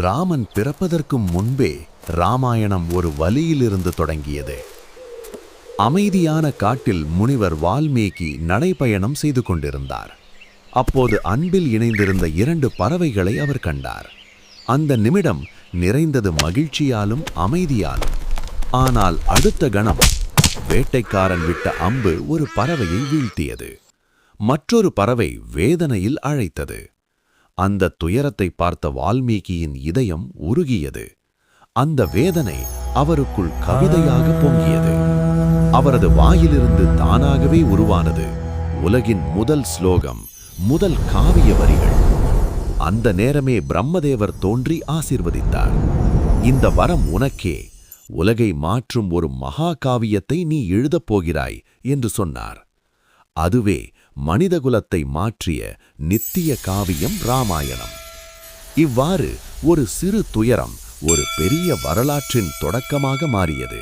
ராமன் பிறப்பதற்கு முன்பே ராமாயணம் ஒரு வலியிலிருந்து தொடங்கியது. அமைதியான காட்டில் முனிவர் வால்மீகி நடைபயணம் செய்து கொண்டிருந்தார். அப்போது அன்பில் இணைந்திருந்த 2 பறவைகளை அவர் கண்டார். அந்த நிமிடம் நிறைந்தது மகிழ்ச்சியாலும் அமைதியாலும். ஆனால் அடுத்த கணம் வேட்டைக்காரன் விட்ட அம்பு ஒரு பறவையை வீழ்த்தியது. மற்றொரு பறவை வேதனையில் அழைத்தது. அந்த துயரத்தை பார்த்த வால்மீகியின் இதயம் உருகியது. அந்த வேதனை அவருக்குள் கவிதையாக பொங்கியது. அவரது வாயிலிருந்து தானாகவே உருவானது உலகின் முதல் ஸ்லோகம், முதல் காவிய வரிகள். அந்த நேரமே பிரம்மதேவர் தோன்றி ஆசீர்வதித்தார். இந்த வரம் உனக்கே, உலகை மாற்றும் ஒரு மகா காவியத்தை நீ எழுதப் போகிறாய் என்று சொன்னார். அதுவே மனிதகுலத்தை மாற்றிய நித்திய காவியம் ராமாயணம். இவ்வாறு ஒரு சிறு துயரம் ஒரு பெரிய வரலாற்றின் தொடக்கமாக மாறியது.